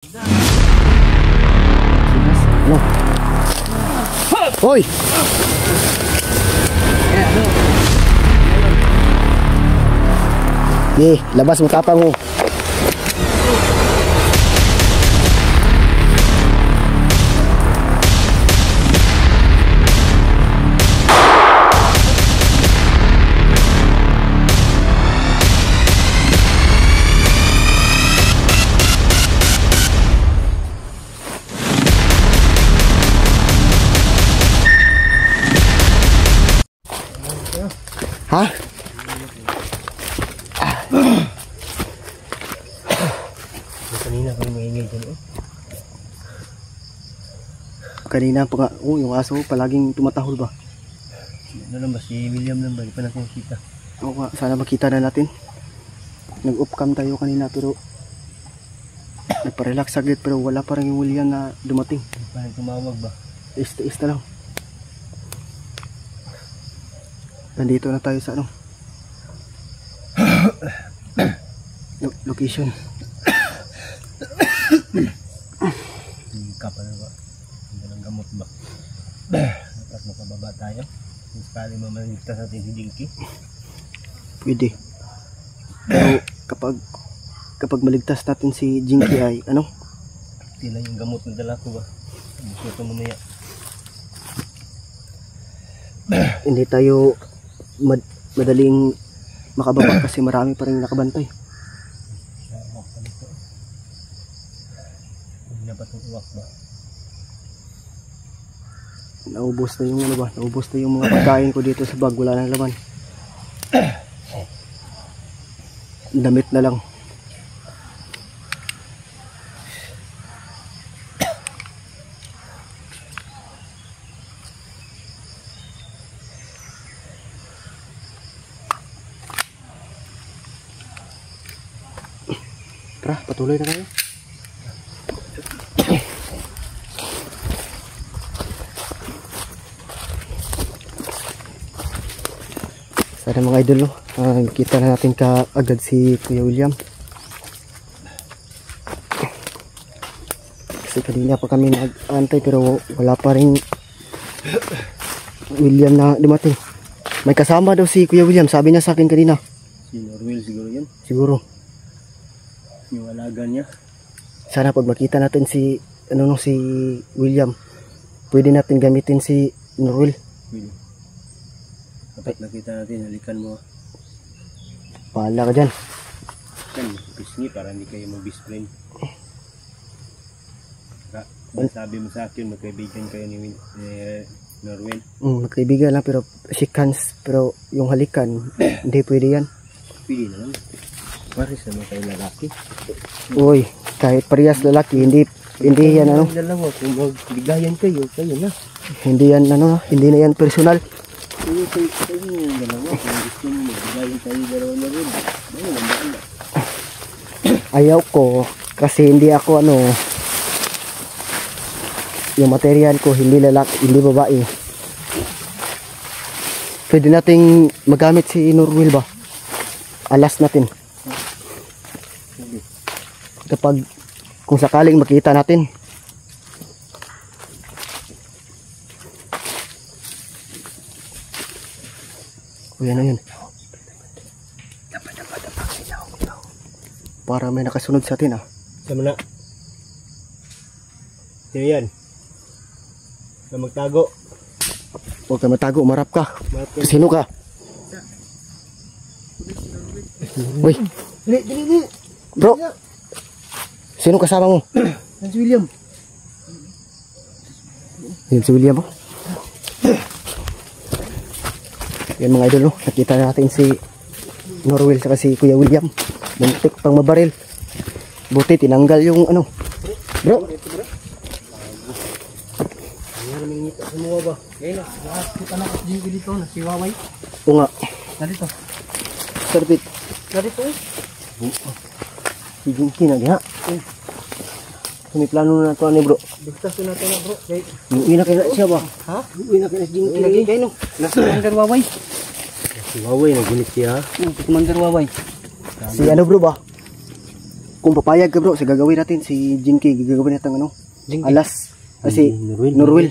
Ano? Hoy! Labas mo tapang mo. Ha? Kanina kami maingay dyan eh. Kanina pa nga, yung aso palaging tumatahol ba? Ano lang ba, si William lang ba? Di pa natin kita. Oo nga, sana makita na natin. Nag-off cam tayo kanina pero nagpa-relax saglit pero wala pa rin yung William na dumating. Di pa rin tumawag ba? Tiis na lang. Nandito na tayo sa ano location. Hindi ka pa na ba? Hindi lang gamot ba? At makababa tayo. Kung sakali mamaligtas natin si Dinky. Pwede. Pero kapag maligtas natin si Jinky ay ano? Tila yung gamot ng dala ko ba? Gusto ito mamaya. Hindi tayo madaling makababa kasi marami pa rin nakabantay. Hindi na pa itong uwak ba? Naubos na yung ano ba? Naubos na yung mga pagkain ko dito sa bag. Wala nang laman. Damit na lang. Tara, patuloy na tayo. Sana mga idol, kita na natin kaagad si Kuya William. Kasi kanina pa kami nag-antay pero wala pa rin William na dumating. May kasama daw si Kuya William, sabi niya sa akin kanina. Si Norwell siguro yan. Siguro. Yung alaga niya. Sana pag makita natin si si William, pwede natin gamitin si Norwell. Kapag nakita natin, halikan mo. Pahala ka dyan. Yan, pisngi para hindi kayo mag-best friend. Sabi mo sa akin, magkaibigan kayo ni Norwell. Magkaibigan lang pero shake hands, pero yung halikan, hindi pwede yan. Pili na lang. Paris naman kayo lalaki. Uy, kahit parehas lalaki, hindi yan ano. Dalawa, kung magbigayan kayo na. Hindi yan ano, hindi na yan personal. Kayo yung dalawa, kung gusto mo magbigayan kayo dalawa na rin. Ayaw ko, kasi hindi ako ano, yung material ko hindi lalaki, hindi babae. Pwede nating magamit si Norwell ba? Alas natin. Kapag kung sakaling makita natin. Uy, ano yun? Dapat. Para may nakasunod sa atin ah. Sama na. Sino yan? Na magtago. Huwag ka matago, marap ka. Sino ka? Uy. Dili. Bro. Sino kasama mo? Yan si William. Yan si William, oh. Yan mga idol, no? Nakita natin si Norwell saka si Kuya William. Muntik pang mabaril. Buti tinanggal yung ano. Bro. Ayan, may ngita semua ba? Ngayon na, nakakita na kasi dito na si Waway. O nga. Narito. Sarbit. Narito eh. Si Jinky na diha. May plano na ito ni bro. Bigtas na ito na bro. Uwi na kayo siya ba? Ha? Uwi na kayo si Jinky. Lagi kayo no? Nasa Commander Waway. Si Waway, nagunit siya. Commander Waway. Si ano bro ba? kung papayag ka bro, sa gagawin natin si Jinky, gagawin natin ano? Jinky? Alas. Kasi Norwell. Norwell.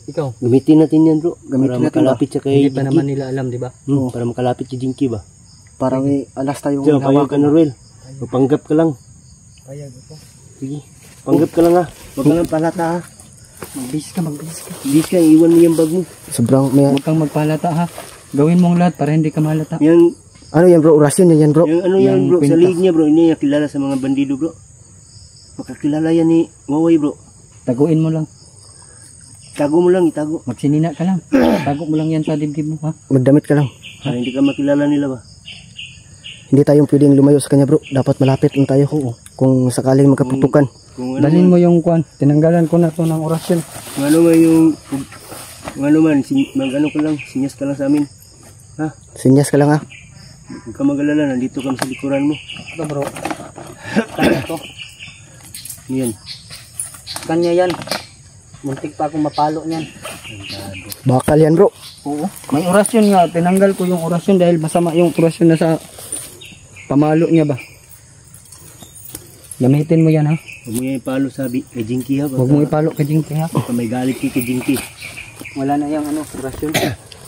Ikaw, gamitin natin yan bro. Gamitin para natin makalapit siya kay Hindi pa Jinky. naman nila alam, di ba? Para makalapit si Jinky ba? Para may alas tayong Diyan, payag ka Norwell. Magpanggap ka lang. Payag ako. Sige. Panggap ka lang ha. Huwag ka lang palata ha. Magbihis ka. Bis ka, iwan mo yung bag mo. Sobrang may... Huwag kang magpalata ha. Gawin mong lahat para hindi ka malata. Yung, Ano yan bro? Orasyon yan bro. yung ano yan Yung bro, sa kwintas. liig niya bro, hindi niya kilala sa mga bandido bro. Makakilala yan ni Waway bro. Taguin mo lang. Itago mo lang, itago. Magsinina ka lang. Tago mo lang yan sa dibdib mo ha. Magdamit ka lang. Para hindi ka makilala nila ba? Hindi tayong pwedeng lumayo sa kanya bro. Dapat malapit lang tayo. Kung sakaling magkaputukan. Kung ano, Dalhin mo yung kwan. Tinanggalan ko na to ng orasyon. kung ano man yung, kung ano man, mag-ano ka lang, sinyas ka lang sa amin. Ha? Sinyas ka lang ha. Huwag ka mag-alala, nandito kami sa likuran mo. Ito bro. Kanya to. Yan. Kanya yan. Muntik pa akong mapalo niyan. Bakal yan bro. Oo. May orasyon nga. Tinanggal ko yung orasyon dahil masama yung orasyon na sa pamalo niya ba. Gamitin mo yan ha. Huwag mo yan ipalo sa kay Jinky ha. Huwag mo ipalo kay Jinky ha. Baka may galit kay Jinky. Wala na yung ano, orasyon.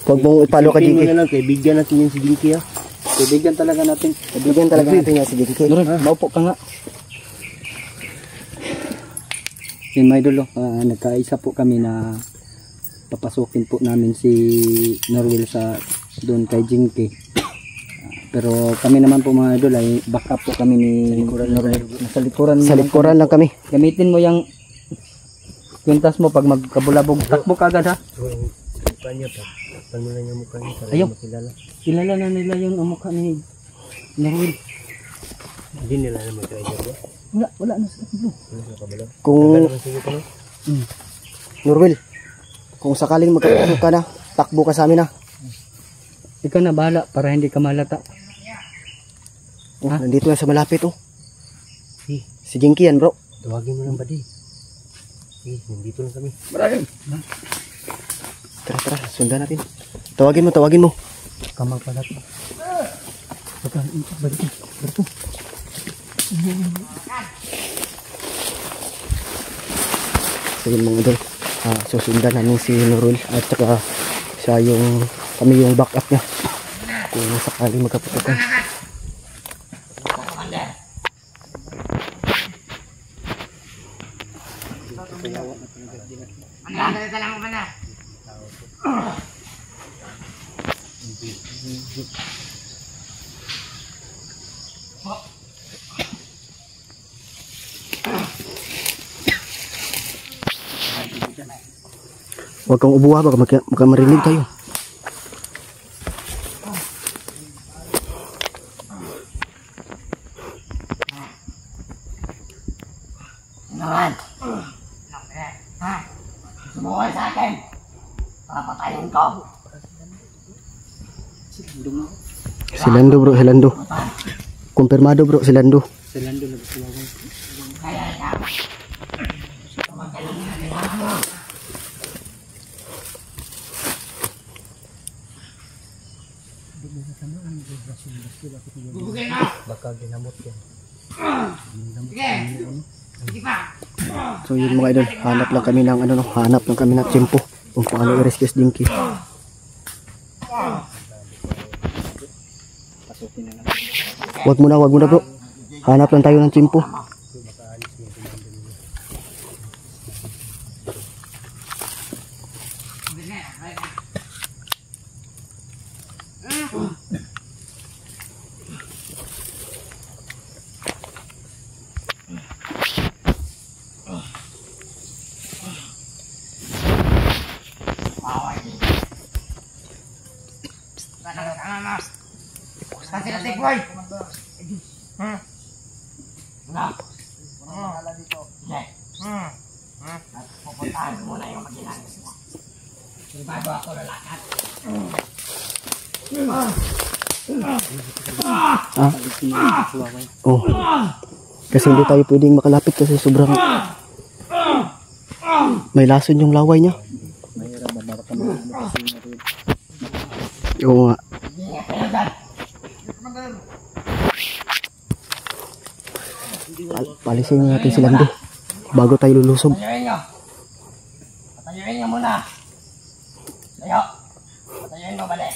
Huwag mong ipalo ka Isipin mo Jinky. na lang, kaibigan natin yan si Jinky ha. Kaibigan talaga natin. Kaibigan talaga natin yan si Jinky. Doon, maupo ka nga. Yan may dulo, nagkaisa po kami na papasukin po namin si Norwell sa doon kay Jinky. Pero kami naman po mga idol ay back up po kami ni Norwell. Nasa likuran mo Sa lang likuran lang kami. kami. Gamitin mo yung kwintas mo pag magkabulabog. Takbo ka agad ha. So, yung mukha niya pa. Takpan mo lang yung mukha niya para Ayaw. makilala. Kilala na nila yung mukha ni Norwell. Hindi nila na mag-try ba? Wala na sa takbo. Ano sa kabalo? Kung Naman sige ka no? Norwell, kung sakaling magkaputukan ka na, takbo ka sa amin ha. Ikaw na bahala para hindi ka malata. Oh, nandito yan sa malapit oh. Si, Si Jinky yan bro. tawagin mo lang ba di? Sige, nandito lang kami. Tara, sundan natin. Tawagin mo. Kamang palata. Balik. Sige mga idol. Susundan namin si Norwell at saka siya yung kami yung backup niya. Kung sakaling magkaputukan. Huwag kang ubuha, baka marinig tayo. Sumuhay sa akin. Papatayin ko. Si Lando bro, si Lando. Kumpirmado bro, si Lando. Baka ginamot yan. So yun mga idol, hanap lang kami ng hanap lang kami ng tempo kung paano i-rescue si Jinky. Wag muna bro. Hanap lang tayo ng tempo. Kasi na tigboy. Pupuntahan ko muna yung magilang. Bago ako lalakad. Oh. Kasi hindi tayo pwedeng makalapit kasi sobrang may lason yung laway niya. Oo nga. Palisin natin si Lando bago tayo lulusob. Patayuin nyo. Patayuin nyo muna. Tayo. Patayuin mo balik.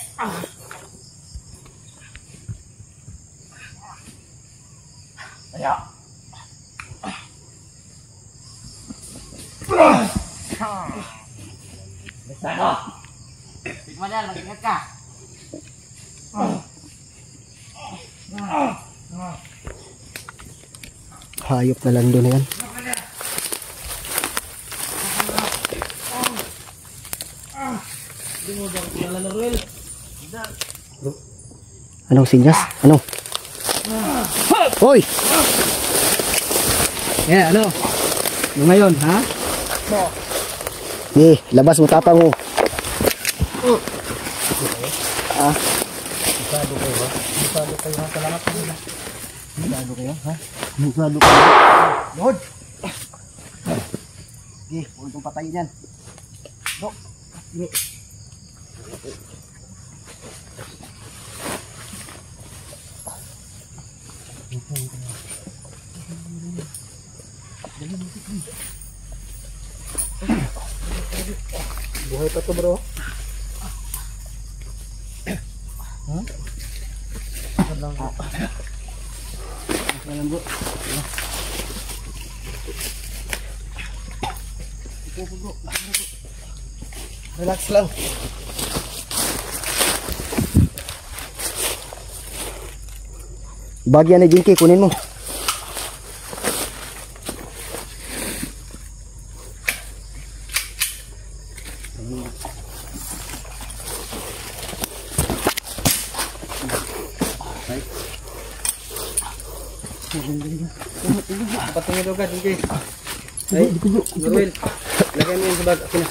Tayo. Basta mo. Tigmadal, mag-ingat ka. Hayop na Lando na yan. Anong sinyas? Ano? Hoy! Ano ngayon, ha? Labas mo tapang mo. Lord! Huwag itong patayin yan. Dok! Buhay pa to bro. Relax lang. Bagyan na Jinky, kunin mo. Patungin daw ka, Jinky. Ay, Norwell. Lagay mo yung sa bag. Okay na.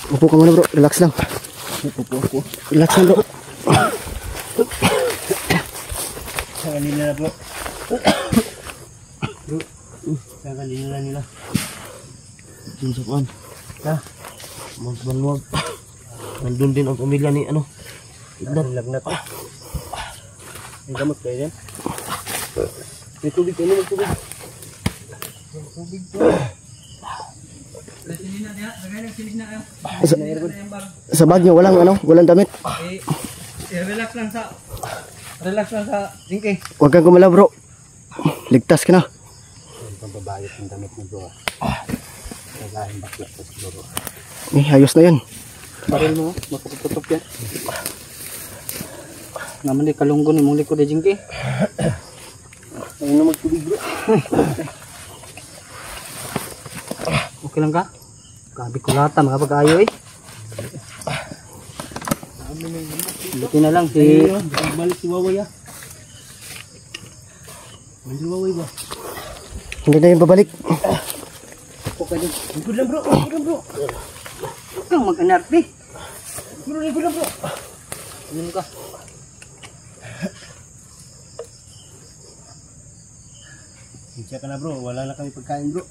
Upo ka muna bro, relax lang. Upo. Relax lang bro. Sa kanila na bro. Sa kanila na nila. Yung sa kuan. Magbanwag. Nandun din ang pamilya ni ano. Lagnat. Ang gamot kayo yan. May tubig kayo, may tubig. Sa bag niyo walang damit. Relax lang sa Jinky. Huwag kang gumalaw bro. Ligtas ka na. Pambabayot ng damit mo bro. Kailangan bakla sa siguro. Ayos na yan. Baril mo, mapuputok yan. Naman di kalunggon yung likod ni Jinky. Ayun na magtubig bro. Okay lang ka? Grabe kulata, mga pag-ayo eh. Buti na lang si... Balik si Waway ah. Mandi Waway ba? Hindi na yung babalik. Okay din. Ikod lang bro, ikod lang bro. Huwag kang mag-anarpi. Ikod lang bro. Inom ka. Siya ka na bro, wala na kami pagkain bro.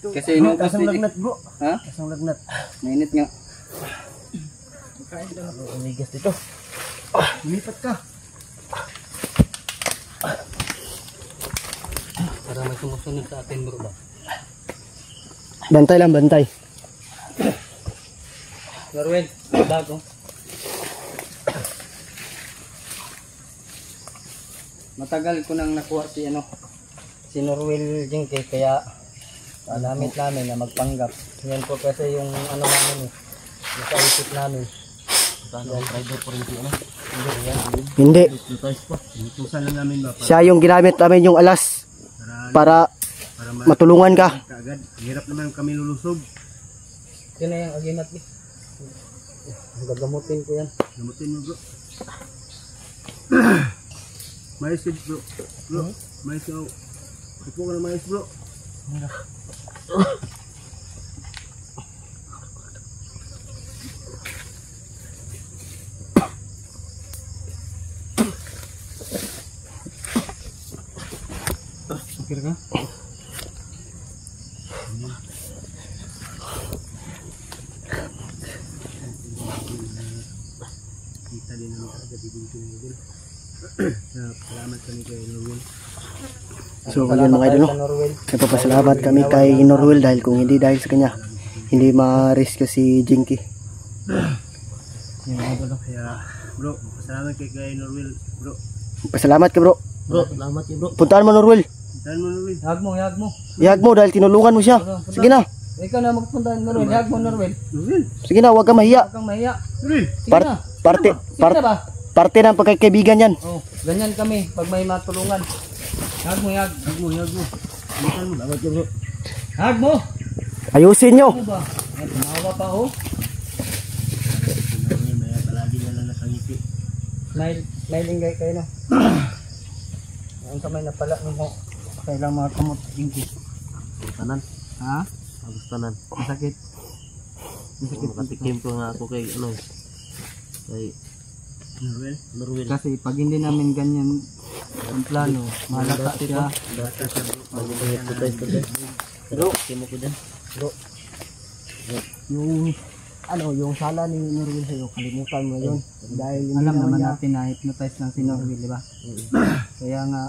Kasi inom ka Kasang lagnat bro. Ha? Kasang lagnat. Mainit nga. Kain lang bro, umigas dito. Lumipat ka. Para may sumusunod sa atin bro ba? Bantay lang, bantay. Norwell, bago. Matagal ko nang nakuha si Norwell Jinky, kaya namit namin na magpanggap. Yan po kasi yung namin nakaisip namin. Driver po rin ano? Hindi. Tutusan lang namin ba? Siya yung ginamit namin yung alas para matulungan ka. Kaagad. Hirap naman kami lulusog. Yun na yung aginat eh. Gagamutin ko yan. Gamutin mo bro. Mais bro. Bro, mais oh. Upo ka na mais bro. Speaker ka? Kita din naman agad dito yung idol. Salamat kami kay Norwell. So yun mga idol, no? Nagpapasalamat kami kay Norwell dahil kung hindi dahil sa kanya, hindi ma-rescue si Jinky. Yung mga idol. Kaya bro, salamat kay Norwell bro. Pasalamat ka bro. Bro, salamat bro. Puntahan mo Norwell. Dan mo Norwell. Hag mo, hag mo. Ihag mo dahil tinulungan mo siya. Sige na. Ikaw na magpunta Norwell. Hag mo Norwell. Norwell. Sige na, huwag kang mahiya. Huwag kang mahiya. Norwell. Sige na. Sige na ba? Parte ng pagkakaibigan yan. Oh, ganyan kami pag may matulungan. Hag mo, hag. Hag mo. Salamat mo. Salamat bro. Hag mo. Ayusin nyo. Ano ba? Ay, tumawa pa oh. May palagi na lang nakangiti. Smiling guy kayo na. Ang kamay na pala mo. Kailang mga kamot Jinky. Tanan. Ha? Agus tanan. Masakit. Masakit. Makatikim ko nga ako kay ano. Kay Norwell. Kasi pag hindi namin ganyan ang plano, malata siya. Bro, kimo ko din. Bro. Yung sala ni Norwell sa'yo, kalimutan mo yun. Dahil hindi Alam naman niya, natin na hypnotize lang si Norwell, di ba? Kaya nga,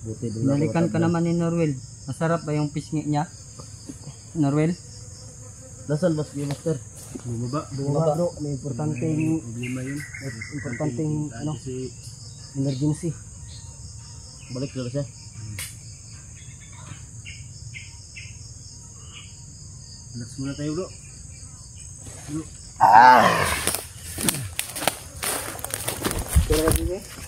Buti din nalikan ka naman ni Norwell. Masarap ba yung pisngi niya? Norwell? Nasaan ba si Master? Bumaba. Bumaba bro, may importanteng Problema yun. Si emergency. balik na siya. Relax muna tayo bro. Kaya